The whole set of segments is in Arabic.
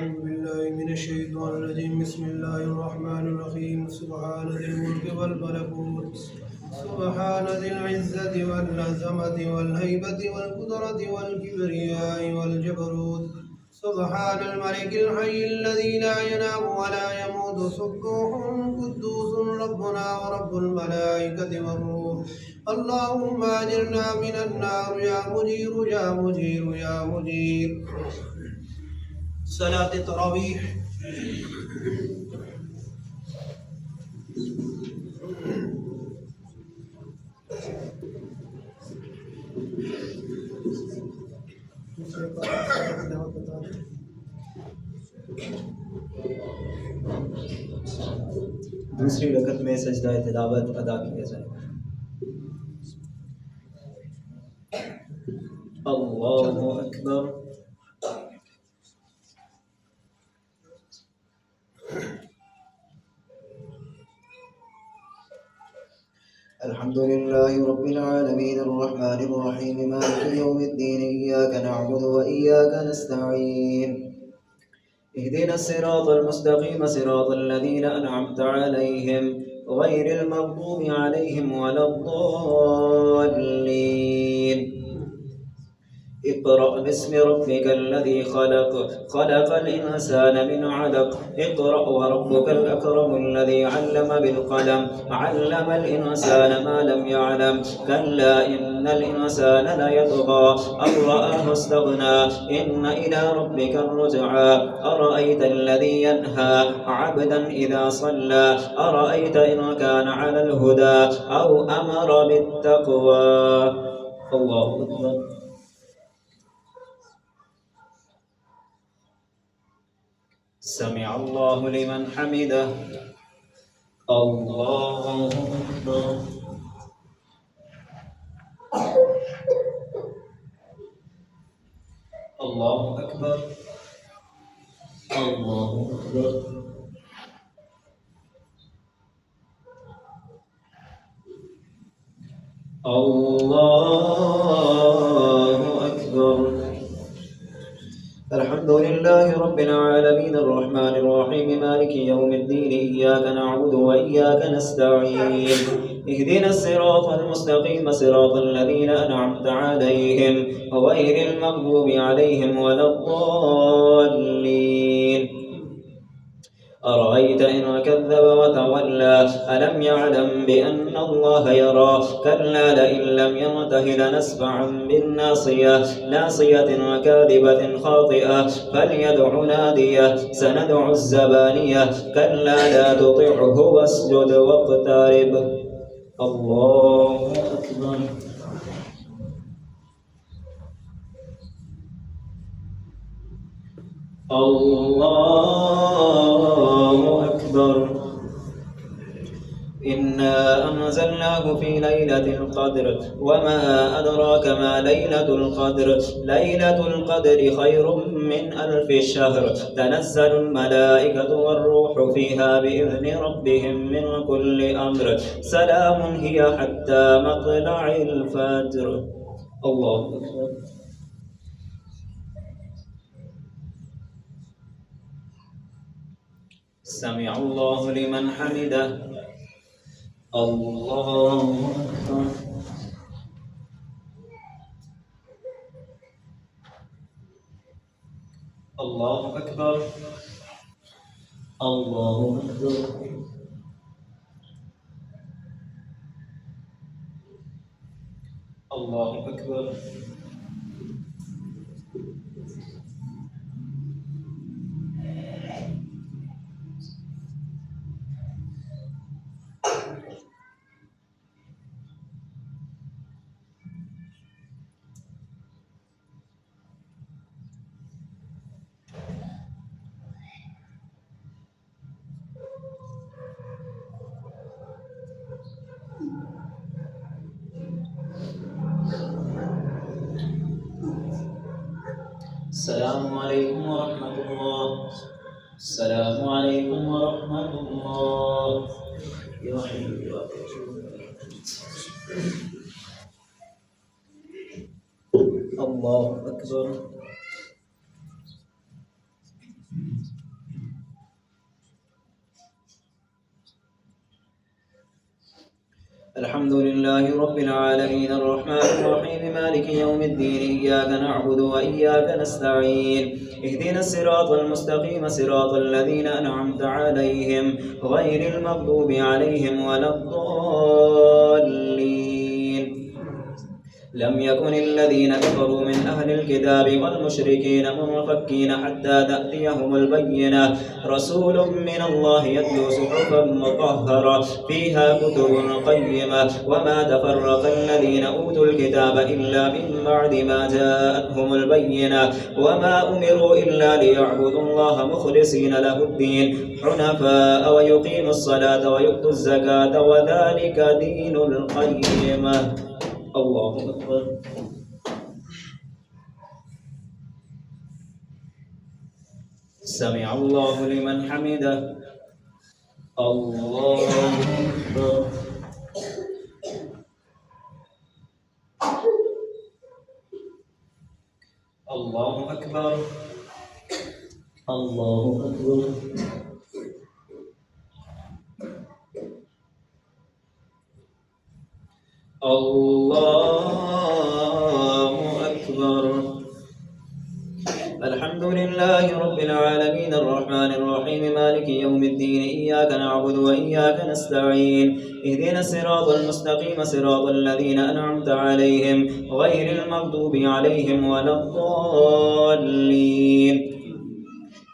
أعوذ بالله من الشيطان الرجيم بسم الله الرحمن الرحيم سبحان ذي الملك والملكوت سبحان ذي العزة والعظمة والهيبة والقدرة والكبرياء والجبروت سبحان الملك الحي الذي لا ينام ولا يموت سبوح قدوس ربنا ورب الملائكة والروح اللهم أجرنا من النار يا مجير يا مجير يا مجير. صلاة التراويح. दूसरी रकत में सजदा तिलावत अदा किया जाए। अल्लाहु अकबर। अल्हम्दुलिल्लाहि रब्बिल आलमीन अर्रहमानिर रहीम मालिकि यौमिद्दीन इय्याका नअबुदु व इय्याका नस्तईन اهدنا الصراط المستقيم صراط الذين أنعمت عليهم غير المغضوب عليهم ولا الضالين اقرأ باسم ربك الذي خلق خلق الإنسان من علق اقرأ وربك الأكرم الذي علم بالقلم علم الإنسان ما لم يعلم كلا إن الإنسان ليطغى أن رآه استغنى إن إلى ربك الرجعى أرأيت الذي ينهى عبدا إذا صلى أرأيت إن كان على الهدى أو أمر بالتقوى. الله أكبر. سمع الله لمن حمده. الله أكبر. الله أكبر. الله أكبر. الله أكبر. الحمد لله رب العالمين الرحمن الرحيم مالك يوم الدين إياك نعبد وإياك نستعين اهدنا الصراط المستقيم صراط الذين أنعمت عليهم غير المغضوب عليهم ولا الضالين. أرأيت إن كذب وتولى ألم يعلم بأن الله يرى كلا لئن لم ينته لنسفعا بالناصية ناصية وكاذبة خاطئة فليدع ناديه سندع الزبانية كلا لا تطعه واسجد واقترب. الله أكبر. الله أكبر. إنا أنزلناه في ليلة القدر وما أدراك ما ليلة القدر ليلة القدر خير من 1000 شهر تنزل الملائكة والروح فيها بإذن ربهم من كل أمر سلام هي حتى مطلع الفجر. الله أكبر. سمع الله لمن حمده. الله أكبر. الله أكبر. الله أكبر. الله أكبر. السلام عليكم ورحمة الله. السلام عليكم ورحمة الله. يا حي يا قيوم. الله أكبر. الحمد لله رب العالمين الرحمن الرحيم مالك يوم الدين إياك نعبد وإياك نستعين اهدنا الصراط المستقيم صراط الذين أنعمت عليهم غير المغضوب عليهم ولا الضالين لم يكن الذين كفروا من أهل الكتاب والمشركين منفكين حتى تأتيهم البينة رسول من الله يتلو صحفا مطهرة فيها كتب قيمة وما تفرق الذين أوتوا الكتاب إلا من بعد ما جاءتهم البينة وما أمروا إلا ليعبدوا الله مخلصين له الدين حنفاء ويقيموا الصلاة ويؤتوا الزكاة وذلك دين القيمة. الله أكبر. سمع الله لمن حمده. الله أكبر. الله أكبر. الله أكبر. الله أكبر. الحمد لله رب العالمين الرحمن الرحيم مالك يوم الدين إياك نعبد وإياك نستعين اهدنا الصراط المستقيم صراط الذين أنعمت عليهم غير المغضوب عليهم ولا الضالين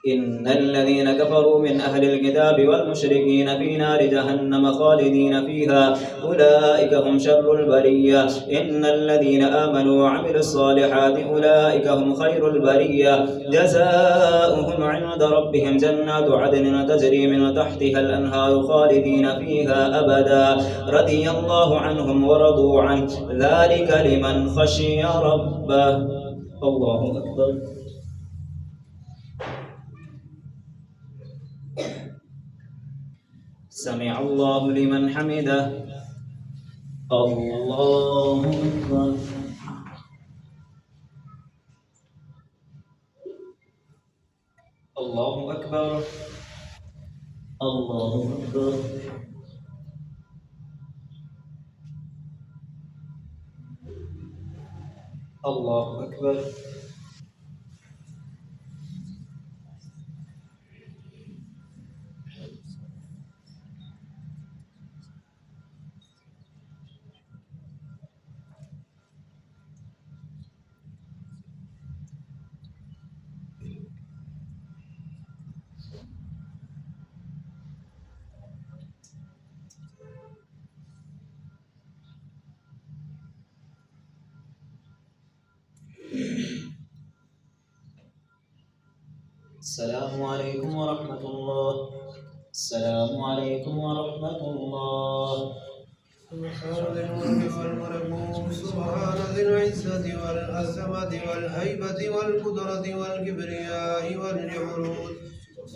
إن الذين كفروا من أهل الكتاب والمشركين في نار جهنم خالدين فيها أولئك هم شر البرية إن الذين آمنوا وعملوا الصالحات أولئك هم خير البرية جزاؤهم عند ربهم جنات عدن تجري من تحتها الأنهار خالدين فيها أبدا رضي الله عنهم ورضوا عنه ذلك لمن خشي ربه. الله أكبر. سمع الله لمن حمده. الله أكبر. الله أكبر. الله أكبر. الله أكبر. السلام عليكم ورحمة الله. السلام عليكم ورحمة الله. سبحان ذي الملك والملكوت سبحان ذي العزة والعظمة والهيبة والقدرة والكبرياء والجبروت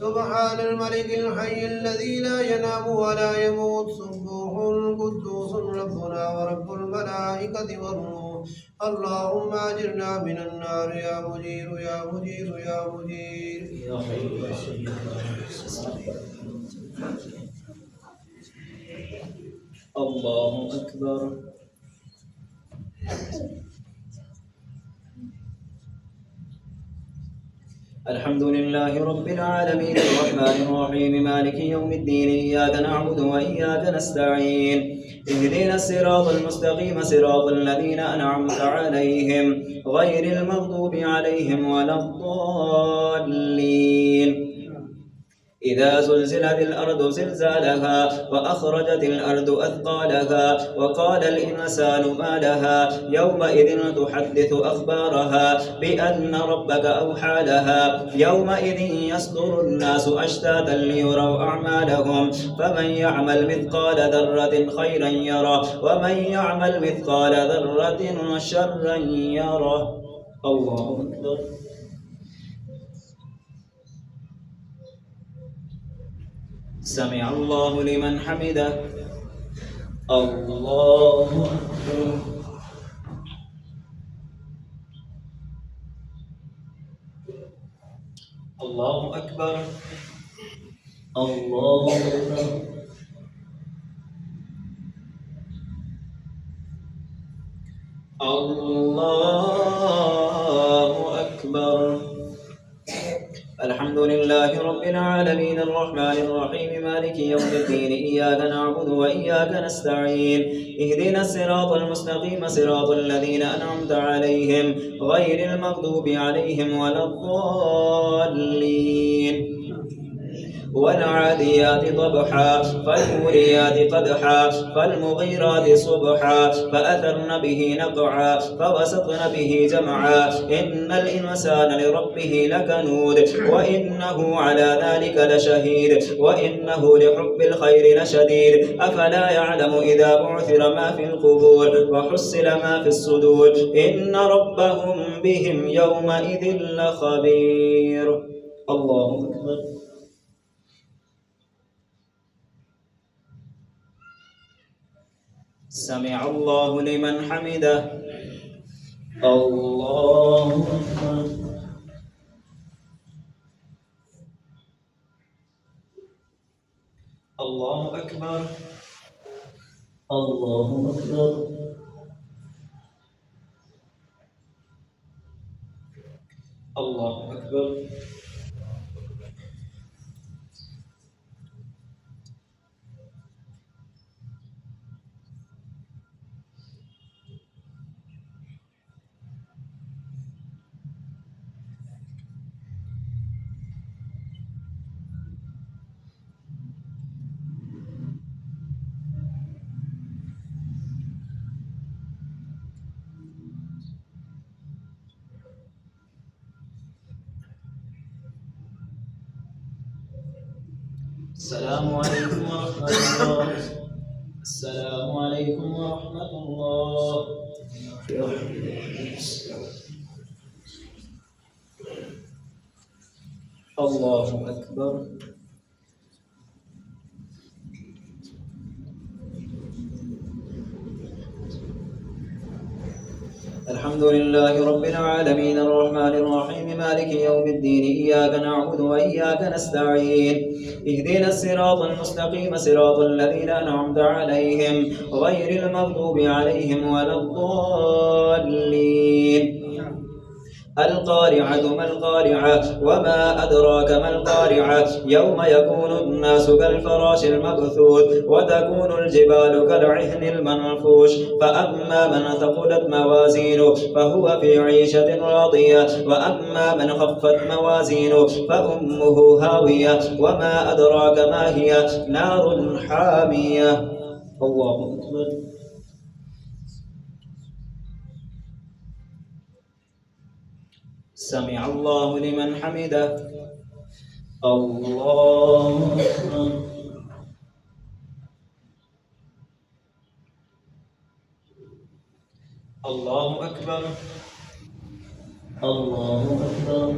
سبحان الملك الحي الذي لا ينام ولا يموت سبوح قدوس ربنا ورب الملائكة والروح. اللهم أجرنا من النار يا مجير يا مجير يا مجير يا حي يا قيوم. الله أكبر. الحمد لله رب العالمين الرحمن الرحيم مالك يوم الدين إياك نعبد وإياك نستعين اهدنا الصراط المستقيم صراط الذين أنعمت عليهم غير المغضوب عليهم ولا الضالين إذا زلزلت الأرض زلزالها وأخرجت الأرض أثقالها وقال الإنسان ما لها يومئذ تحدث أخبارها بأن ربك أوحى لها يومئذ يصدر الناس أشتاتا ليروا أعمالهم فمن يعمل مثقال ذرة خيرا يره ومن يعمل مثقال ذرة شرا يره. الله أكبر. سمع الله لمن حمده. الله أكبر. الله أكبر. الله أكبر. الله أكبر. الحمد لله رب العالمين الرحمن الرحيم مالك يوم الدين إياك نعبد وإياك نستعين اهدنا الصراط المستقيم صراط الذين أنعمت عليهم غير المغضوب عليهم ولا الضالين. والعاديات ضبحا فالموريات قدحا فالمغيرات صبحا فأثرن به نقعا فوسطن به جمعا إن الإنسان لربه لكنود وإنه على ذلك لشهيد وإنه لحب الخير لشديد أفلا يعلم إذا بعثر ما في القبور وحصل ما في الصدور إن ربهم بهم يومئذ لخبير. الله أكبر. سمع الله لمن حمده. الله أكبر. الله أكبر. الله أكبر. الله أكبر. السلام عليكم ورحمة الله. السلام عليكم ورحمة الله. الله أكبر. الحمد لله رب العالمين الرحمن الرحيم مالك يوم الدين إياك نعبد وإياك نستعين اهدنا الصراط المستقيم صراط الذين أنعمت عليهم غير المغضوب عليهم ولا الضالين. القارعة ما القارعة وما أدراك ما القارعة يوم يكون الناس كالفراش المبثوث وتكون الجبال كالعهن المنفوش فأما من ثقلت موازينه فهو في عيشة راضية وأما من خفت موازينه فأمه هاوية وما أدراك ما هي نار حامية. الله أكبر. سمع الله لمن حمده. الله أكبر. الله أكبر. الله أكبر.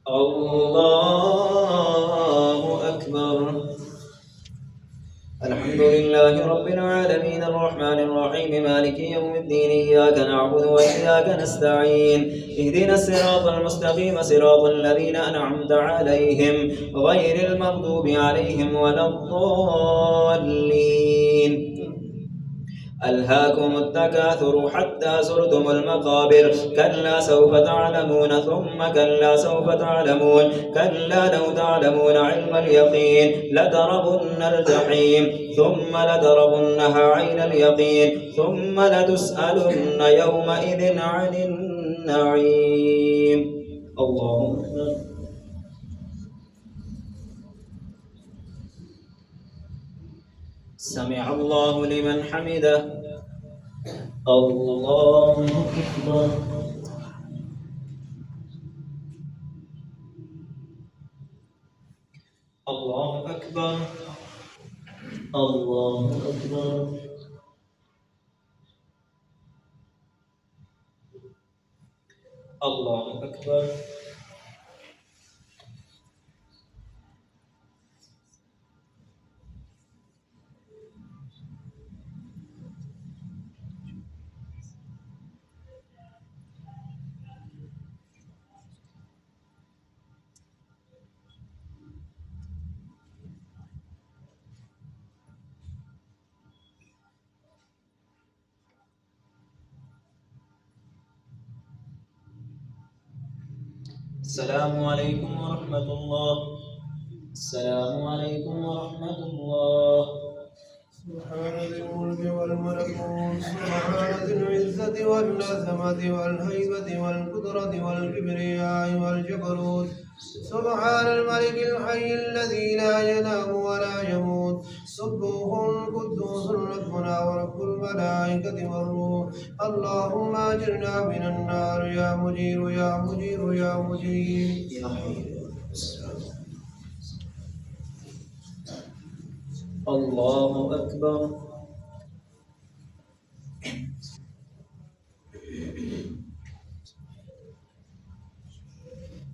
الله أكبر. الحمد لله رب العالمين الرحمن الرحيم مالك يوم الدين إياك نعبد وإياك نستعين اهدنا الصراط المستقيم صراط الذين أنعمت عليهم غير المغضوب عليهم ولا الضالين. ألهاكم التكاثر حتى زرتم المقابر كلا سوف تعلمون ثم كلا سوف تعلمون كلا لو تعلمون علم اليقين لتربن الجحيم ثم لتربنها عين اليقين ثم لتسألن يومئذ عن النعيم. الله أكبر. سمع الله لمن حمده. الله أكبر. الله أكبر. الله أكبر. الله أكبر. السلام عليكم ورحمة الله. السلام عليكم ورحمة الله. سبحان ذي الملك والملكوت سبحان ذي العزة والعظمة والهيبة والقدرة والكبرياء والجبروت سبحان الملك الحي الذي لا ينام ولا يموت سبوح قدوس ربنا ورب الملائكة والروح اللهم أجرنا من النار يا مجير يا مجير يا مجير يا حي. الله أكبر.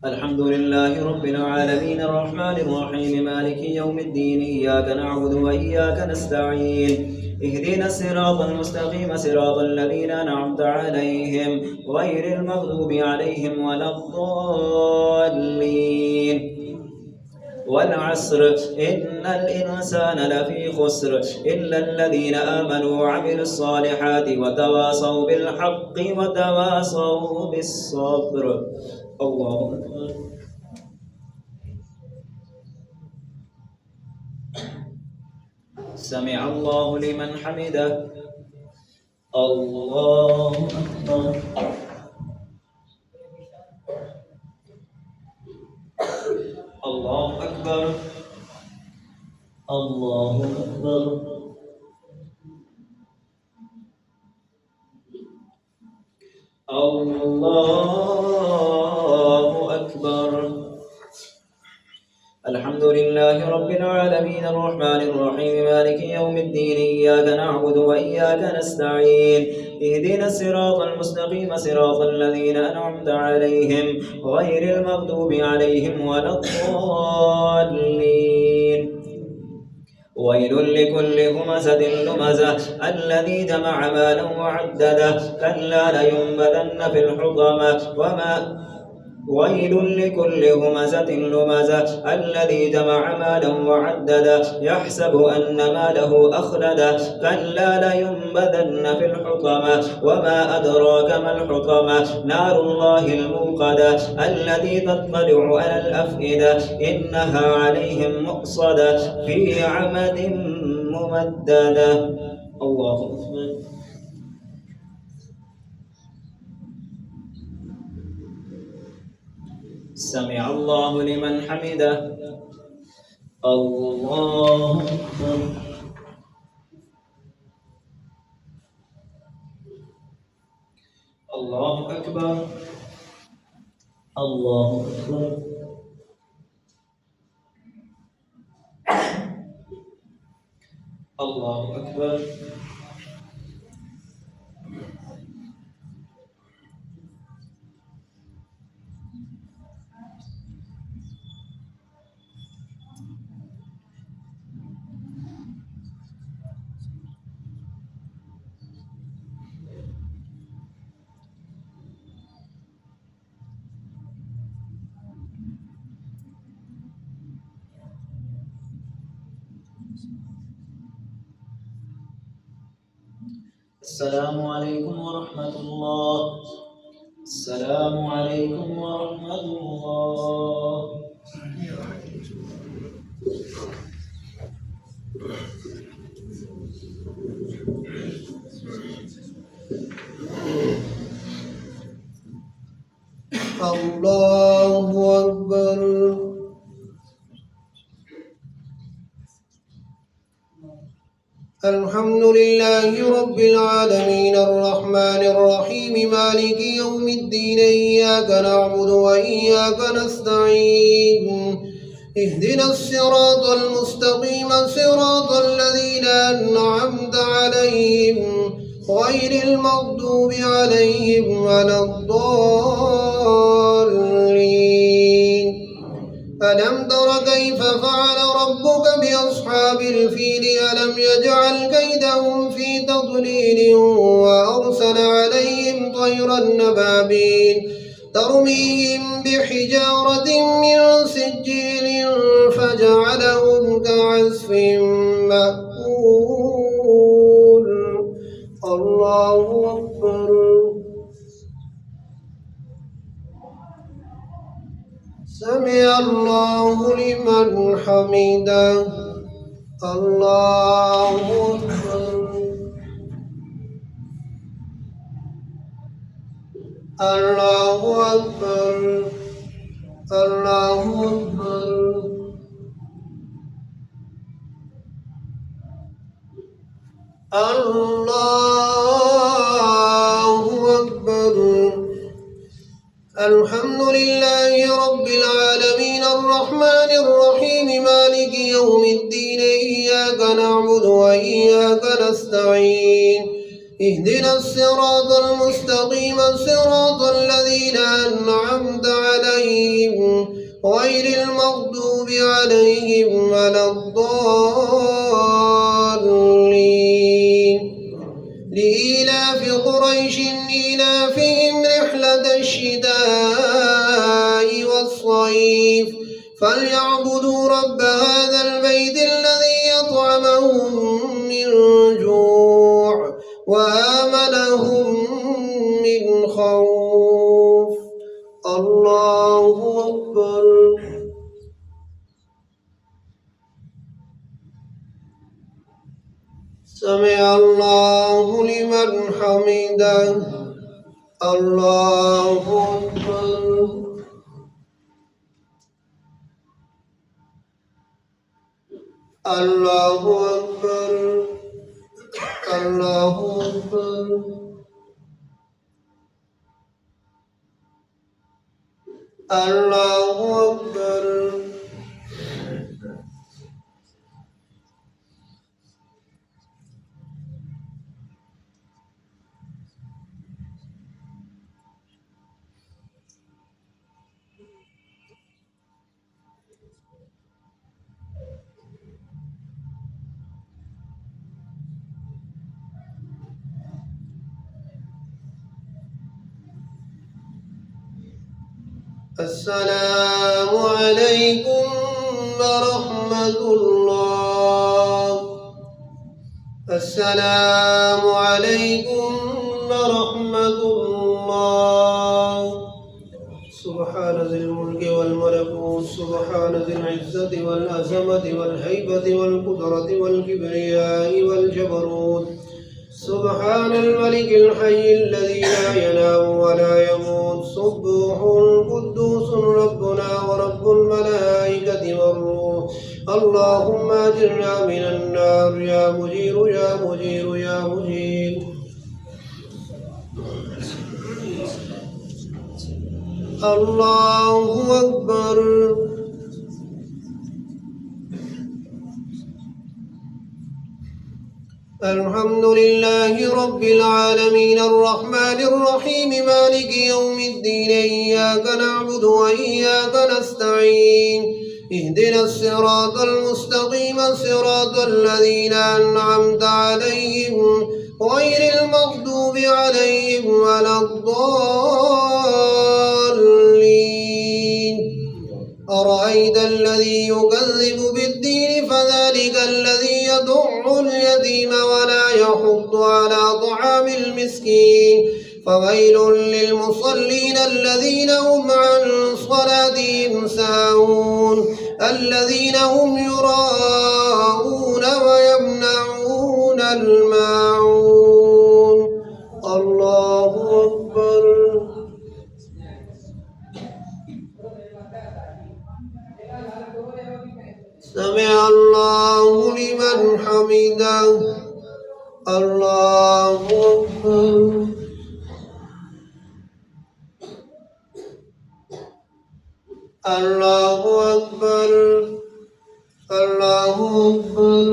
الحمد لله رب العالمين الرحمن الرحيم مالك يوم الدين إياك نعبد وإياك نستعين اهدنا الصراط المستقيم صراط الذين أنعمت عليهم غير المغضوب عليهم ولا الضالين والعصر إن الإنسان لفي خسر إلا الذين آمنوا وعملوا الصالحات وتواصوا بالحق وتواصوا بالصبر. الله أكبر. سمع الله لمن حمده. الله أكبر. الله أكبر. الله أكبر. الله أكبر. الحمد لله رب العالمين الرحمن الرحيم مالك يوم الدين إياك نعبد وإياك نستعين اهدنا الصراط المستقيم صراط الذين أنعمت عليهم غير المغضوب عليهم ولا الضالين. ويل لكل همزة لمزة الذي جمع مالا وعدده كلا لينبذن في الحطمة ويل لكل همزة لمزة الذي جمع مالا وعدده يحسب أن ماله أخلده كلا لينبذن في الحطمة وما أدراك ما الحطمة نار الله الموقدة التي تطلع على الأفئدة إنها عليهم مؤصدة في عمد ممددة. الله أكبر. سمع الله لمن حمده. الله أكبر. الله أكبر. الله أكبر. الله أكبر. السلام عليكم ورحمة الله. السلام عليكم ورحمة الله. الله أكبر. الحمد لله رب العالمين الرحمن الرحيم مالك يوم الدين إياك نعبد وإياك نستعين اهدنا الصراط المستقيم صراط الذين أنعمت عليهم غير المغضوب عليهم ولا الضالين. ألم تر كيف فعل ربك بأصحاب الفيل ألم يجعل كيدهم في تضليل وأرسل عليهم طيرا أبابيل ترميهم بحجارة من سجيل فجعلهم كعصف مأكول. الله أكبر. سمع الله لمن حمده. الله أكبر. الله أكبر. الله أكبر. الله أكبر. الحمد لله رب العالمين الرحمن الرحيم مالك يوم الدين إياك نعبد وإياك نستعين اهدنا الصراط المستقيم صراط الذين أنعمت عليهم غير المغضوب عليهم ولا الضالين. لإيلاف قريش إيلافهم رحلة الشتاء والصيف فليعبدوا رب هذا البيت الذي يطعمهم من جوع وآمنهم من خوف. الله أكبر. سمع الله لمن حمده. الله أكبر. الله أكبر. الله أكبر. الله أكبر. السلام عليكم ورحمة الله. السلام عليكم ورحمة الله. سبحان ذي الملك والملكوت سبحان ذي العزة والعظمة والهيبة والقدرة والكبرياء والجبروت سبحان الملك الحي الذي لا ينام ولا يموت سبوح قدوس ربنا ورب الملائكة والروح. اللهم أجرنا من النار يا مجير يا مجير يا مجير. الله أكبر. الحمد لله رب العالمين الرحمن الرحيم مالك يوم الدين إياك نعبد وإياك نستعين اهدنا الصراط المستقيم صراط الذين أنعمت عليهم غير المغضوب عليهم ولا الضالين. أرأيت الذي يكذب بالدين فذلك الذي يدع اليتيم ولا يحض على طعام المسكين فويل للمصلين الذين هم عن صلاتهم ساهون الذين هم يراءون ويمنعون الماعون. الله أكبر. سمع الله لمن حمده. الله أكبر. الله أكبر. الله أكبر.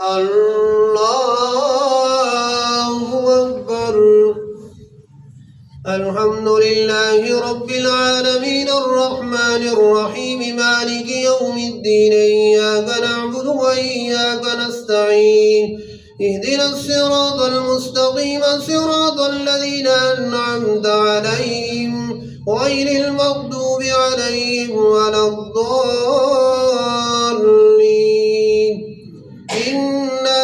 الله أكبر. الحمد لله رب العالمين الرحمن الرحيم مالك يوم الدين إياك نعبد وإياك نستعين اهدنا الصراط المستقيم صراط الذين أنعمت عليهم غير المغضوب عليهم ولا الضالين. إنا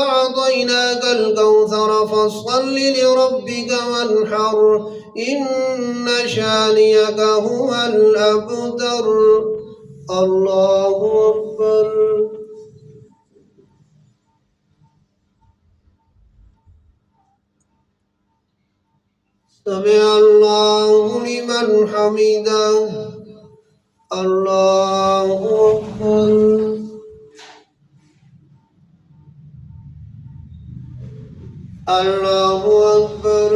أعطيناك الكوثر فصل لربك وانحر إن شانئك هو الأبتر. الله أكبر. سمع الله لمن حمده. الله أكبر. الله أكبر.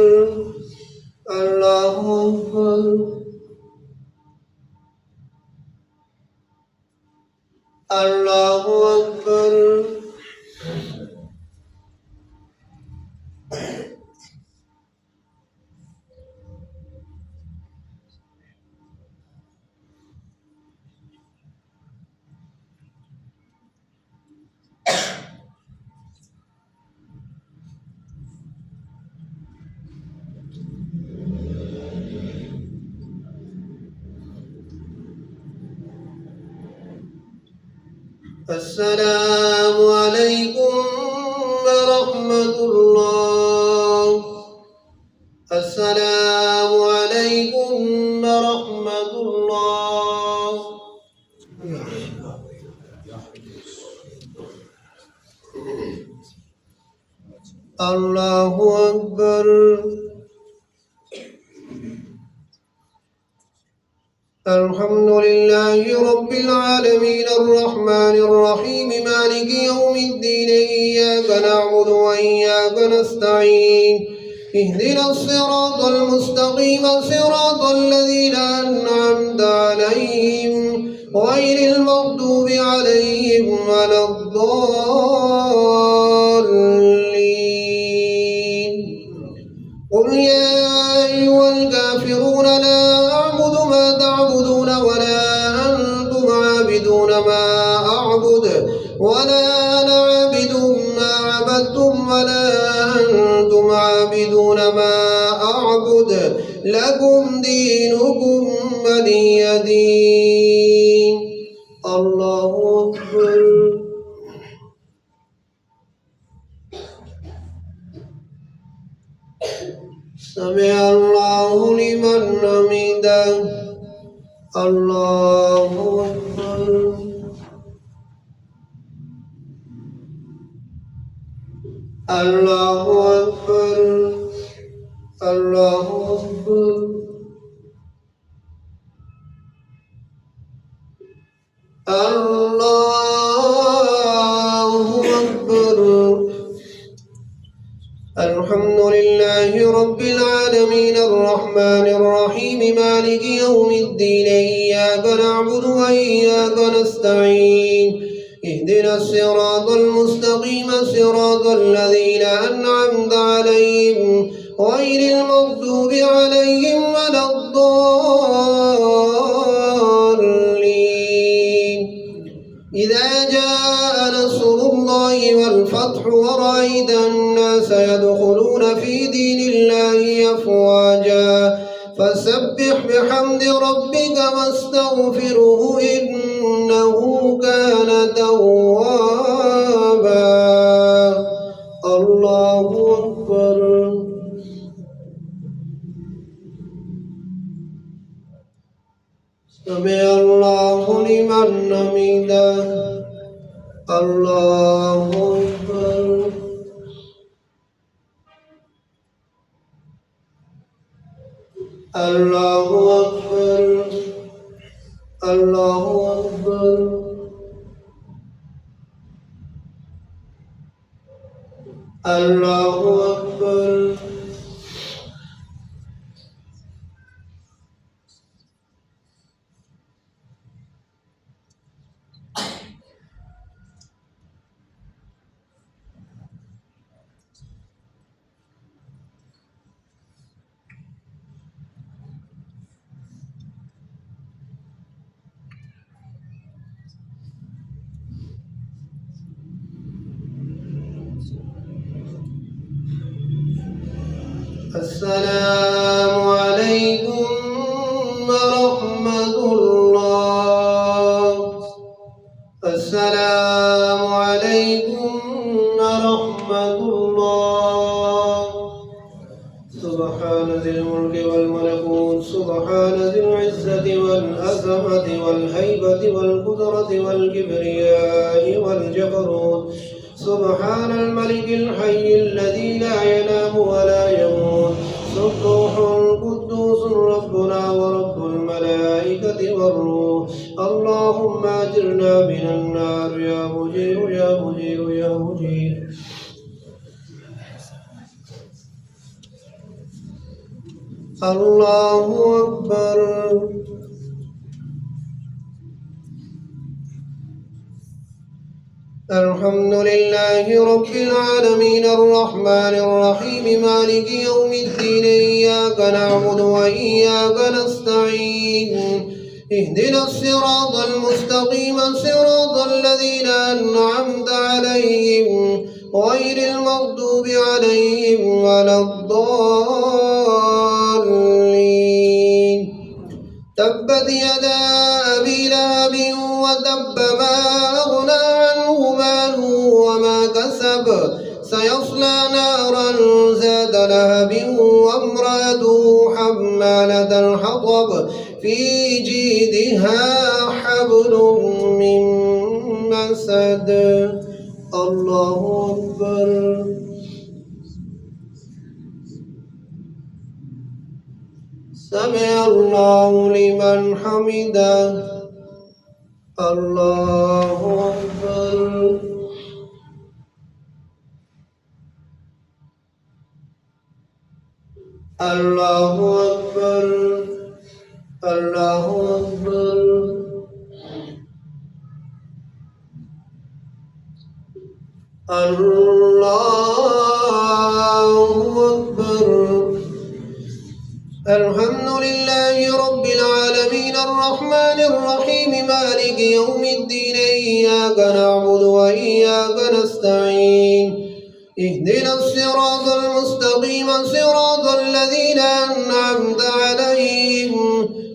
الله أكبر. الله أكبر. السلام عليكم ورحمة الله. السلام عليكم ورحمة الله. الله أكبر. الحمد لله رب العالمين الرحمن الرحيم مالك يوم الدين إياك نعبد وإياك نستعين اهدنا الصراط المستقيم صراط الذين أنعمت عليهم غير المغضوب عليهم ولا الضالين. قل يا أيها الكافرون لا أعبد ما تعبدون ولا أنتم عابدون ما أعبد ولا أنا عابد ما عبدتم ولا أنتم عابدون ما أعبد لكم دينكم ولي دين. الله أكبر. سمع الله لمن حمده. الله أكبر. الله أكبر. الله أكبر. الله أكبر. الحمد لله رب العالمين الرحمن الرحيم مالك يوم الدين إياك نعبد وإياك نستعين اهدنا الصراط المستقيم صراط الذين أنعمت عليهم غير المغضوب عليهم ولا الضالين. إذا جاء نصر الله والفتح ورأيت الناس يدخلون في دين الله أفواجا فسبح بحمد ربك واستغفره إنه كان توابا. الله أكبر. سمع الله لمن حمده. الله أكبر. الله أكبر. الله أكبر. الله أكبر. السلام عليكم ورحمة الله. السلام عليكم ورحمة الله. سبحان ذي الملك والملكوت سبحان ذي العزة والعظمة والهيبة والقدرة والكبرياء والجبروت سبحان الملك الحي الذي لا ينام ولا يموت سبوح قدوس ربنا ورب الملائكة والروح اللهم أجرنا من النار يا مجير يا مجير يا مجير. الله أكبر. الحمد لله رب العالمين الرحمن الرحيم مالك يوم الدين إياك نعبد وإياك نستعين اهدنا الصراط المستقيم صراط الذين أنعمت عليهم غير المغضوب عليهم ولا الضالين. تبت يدا أبي لهب وتب ما أغنى عنه ماله وما كسب سيصلى نارا ذات لهب وامرأته حمالة الحطب في جيدها حبل من مسد. الله أكبر. سمع الله لمن حمده. الله أكبر. الله أكبر. الله أكبر. الله أكبر. الحمد لله رب العالمين الرحمن الرحيم مالك يوم الدين إياك نعبد وإياك نستعين اهدنا الصراط المستقيم صراط الذين أنعمت عليهم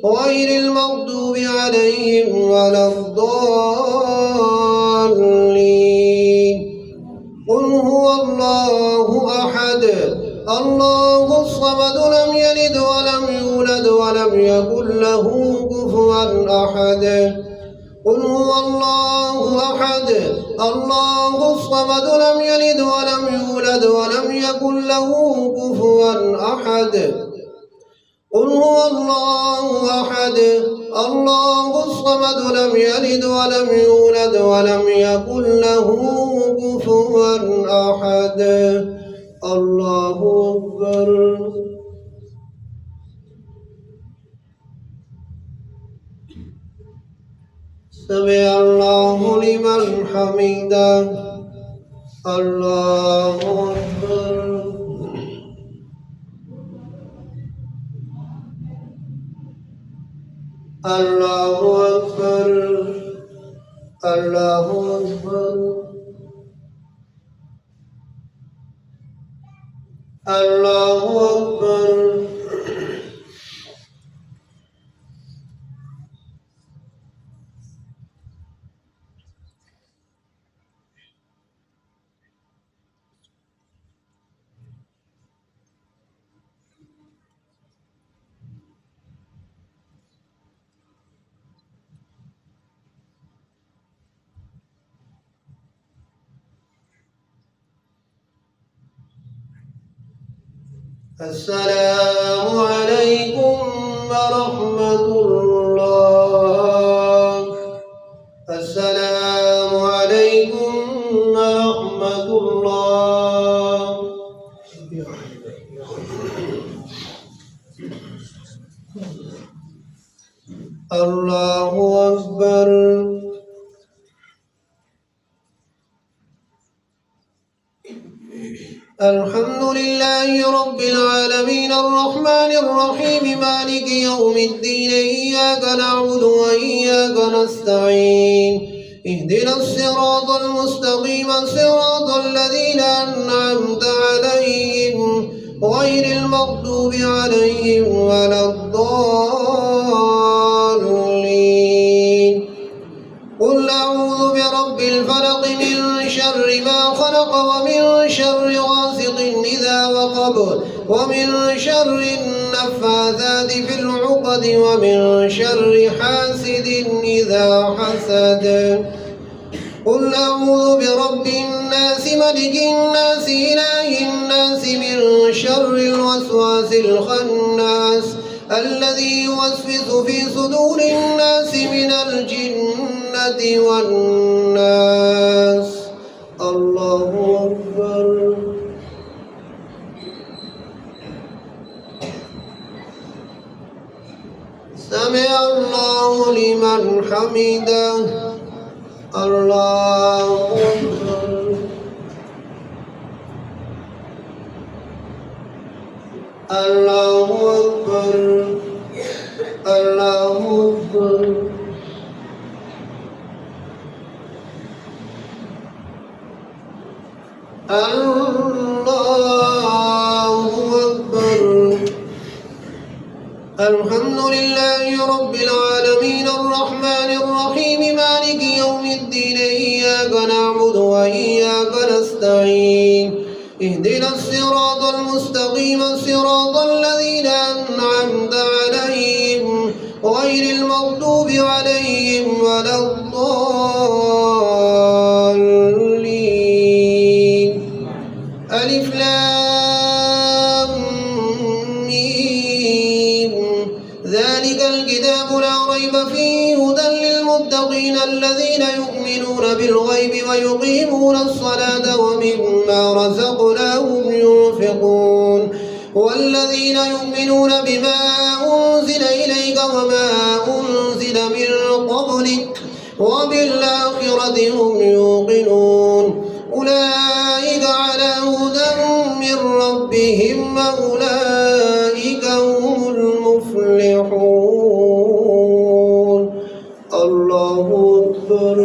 غير المغضوب عليهم ولا الضالين. قل هو الله أحد الله الصمد لم يلد ولم يولد ولم يكن له كفوا أحد. قل هو الله أحد الله الصمد لم يلد ولم يولد ولم يكن له كفوا أحد. قل هو الله أحد الله الصمد لم يلد ولم يولد ولم يكن له كفوا أحد. الله أكبر. سمع الله لمن حمده. الله أكبر. الله أكبر. الله أكبر. الله أكبر. السلام عليكم ورحمة الله. السلام عليكم ورحمة الله. الله أكبر. الحمد لله رب العالمين الرحمن الرحيم مالك يوم الدين إياك نعبد وإياك نستعين اهدنا الصراط المستقيم صراط الذين أنعمت عليهم غير المغضوب عليهم ولا الضالين. قل أعوذ برب الفلق من شر ما خلق ومن شر غاسق إذا وقب ومن شر النفاثات في العقد ومن شر حاسد إذا حسد. قل أعوذ برب الناس ملك الناس إله الناس من شر الوسواس الخناس الذي يوسوس في صدور الناس من الجنة والناس. الله أكبر. سمع الله لمن حمده. الله أكبر. الله أكبر. الله أكبر. الله أكبر. الحمد لله رب العالمين الرحمن الرحيم مالك يوم الدين إياك نعبد وإياك نستعين اهدنا الصراط المستقيم صراط الذين أنعمت عليهم غير المغضوب عليهم ولا الضالين. ألف لام ميم ذلك الكتاب لا ريب فيه هدى للمتقين الذين يؤمنون بالغيب ويقيمون الصلاة ومما رزقناهم ينفقون والذين يؤمنون بما أنزل إليك وما أنزل من قبلك وبالآخرة هم يوقنون أولئك على هدى من ربهم وأولئك هم المفلحون. الله أكبر.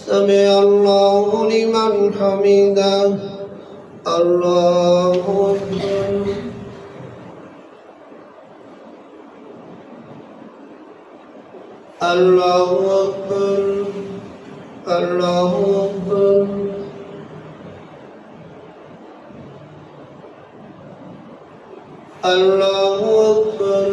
سمع الله لمن حمده. الله أكبر. الله أكبر. الله أكبر. الله أكبر.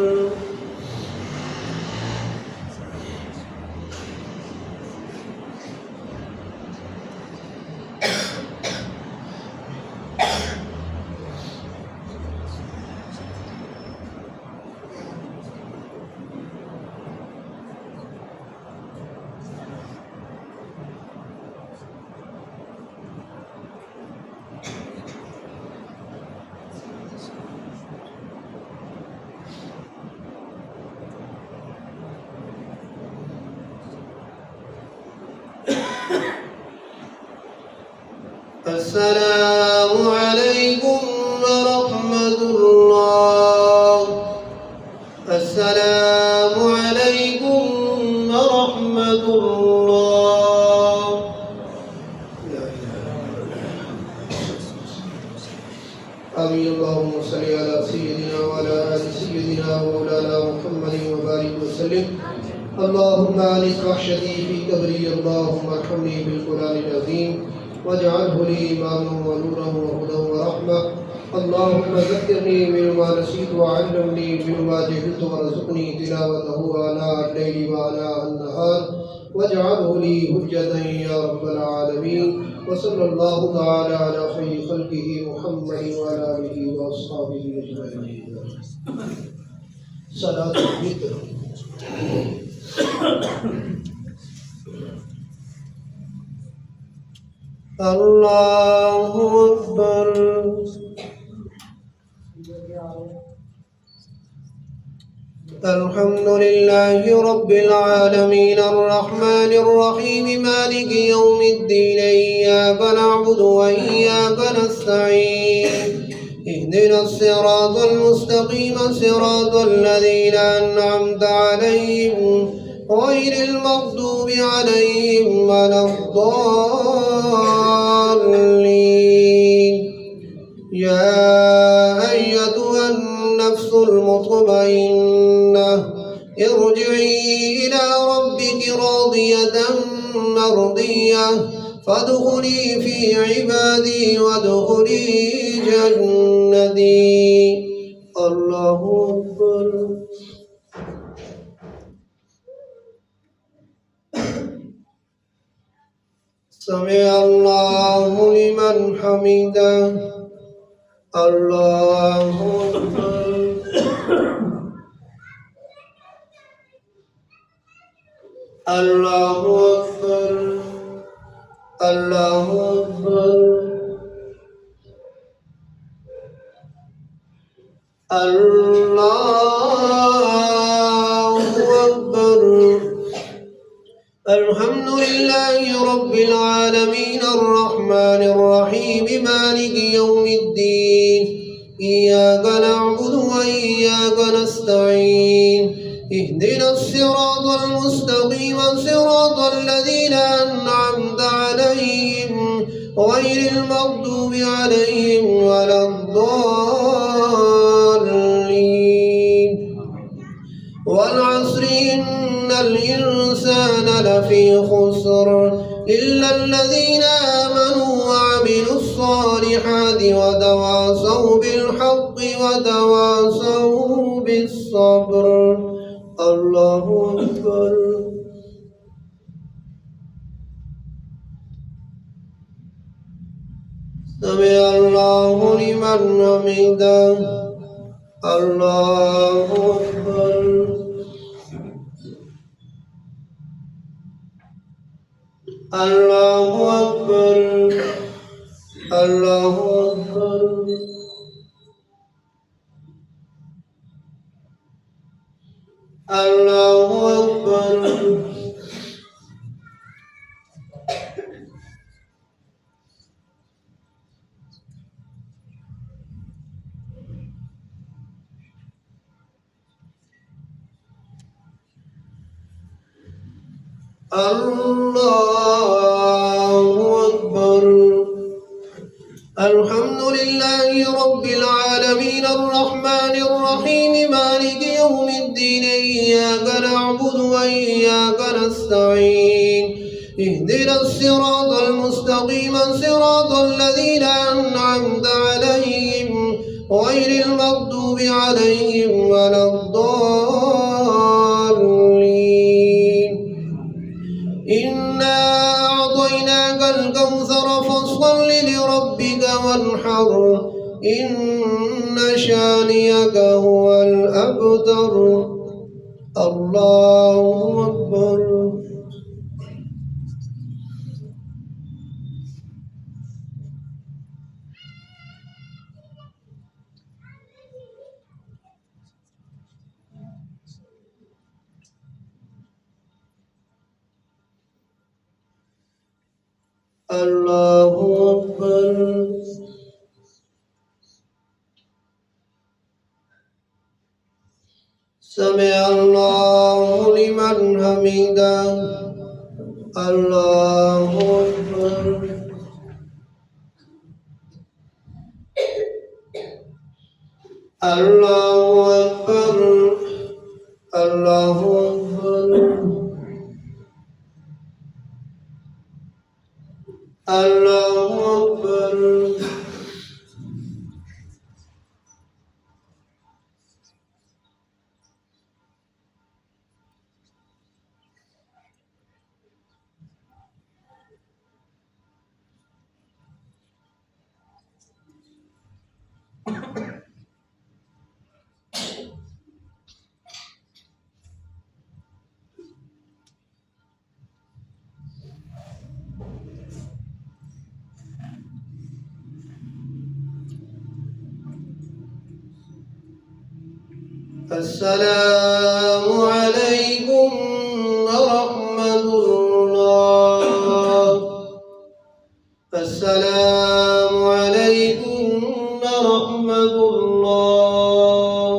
السلام عليكم ورحمة الله. السلام عليكم ورحمة الله. لا إله إلا الله. آمين. اللهم صل على سيدنا وعلى آل سيدنا ومولانا محمد وبارك وسلم. اللهم أنس وحشتي في قبري. اللهم ارحمني بالقرآن العظيم واجعله لي إماما ونورا وهدى ورحمة. اللهم ذكرني بما نسيت وعلمني بما جهلت وارزقني تلاوته آناء الليل وآناء النهار واجعله لي حجة يا رب العالمين. وصلى الله تعالى على خير خلقه محمد وعلى آله وأصحابه أجمعين. صلاة الفطر. الله أكبر. الحمد لله رب العالمين الرحمن الرحيم مالك يوم الدين إياك نعبد وإياك نستعين اهدنا الصراط المستقيم صراط الذين أنعمت عليهم غير المغضوب عليهم ولا الضالين. يا أيتها النفس المطمئنة ارجعي إلى ربك راضية مرضية فادخلي في عبادي وادخلي جنتي. الله أكبر. سمع الله لمن حمده. الله أكبر. الله أكبر. الله أكبر. الله أكبر. الحمد لله رب العالمين الرحمن الرحيم مالك يوم الدين. إياك نعبد وإياك نستعين. اهدنا الصراط المستقيم صراط الذين أنعمت عليهم غير المغضوب عليهم ولا الضالين. والعصر إن الإنسان لفي خسر إلا الذين آمنوا وعملوا الصالحات وتواصوا بالحق وتواصوا بالصبر. الله أكبر. سمع الله لمن حمده. الله أكبر. الله أكبر. الله أكبر. الله أكبر. الله أكبر. الحمد لله رب العالمين الرحمن الرحيم مالك يوم الدين. إياك نعبد وإياك نستعين. اهدنا الصراط المستقيم صراط الذين أنعمت عليهم غير المغضوب عليهم ولا الضالين. إنا أعطيناك الكوثر فاصل لربك وانحر إن شانئك هو الأبتر. الله أكبر. الله أكبر. سمع الله لمن حمده. الله أكبر. الله أكبر. الله أكبر. الله أكبر. السلام عليكم ورحمة الله. السلام عليكم ورحمة الله.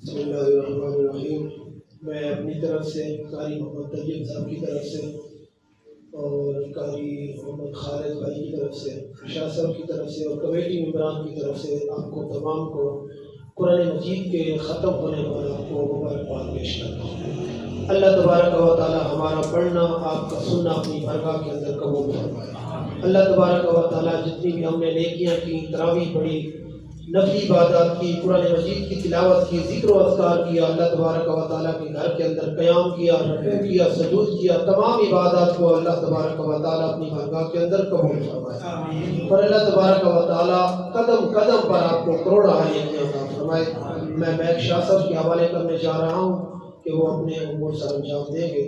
बिस्मिल्लाहिर्रहमानिर्रहीम। मैं अपनी तरफ से, कारी मोहम्मद तैयब साहब की तरफ से और कारी मोहम्मद खालिद भाई की तरफ से, शाह साहब की तरफ से और कमेटी मेंबरान की तरफ से आपको तमाम को कुरान मजीद के ख़त्म होने पर आपको मुबारकबाद पेश करता हूँ। अल्लाह तबारक व तआला हमारा पढ़ना, आपका सुनना अपनी बरगाह के अंदर कबूल फरमाए। अल्लाह तबारक व तआला जितनी भी हमने नेकियां की, तरावी पढ़ी, नफली इबादत की, कुरान मजीद की तिलावत की, ज़िक्र व अज़कार किया, अल्लाह तबारक व तआला के घर के अंदर क़याम किया, रुकू किया, सजूद किया, तमाम इबादत को अल्लाह तबारक व तआला अपनी बारगाह के अंदर कबूल फरमाए और अल्लाह तबारक व तआला कदम कदम पर आपको करोड़ों नेकियां अता फरमाए। मैं महक शाह साहब के हवाले करने जा रहा हूँ कि वो अपने उम्र सर अंजाम देंगे।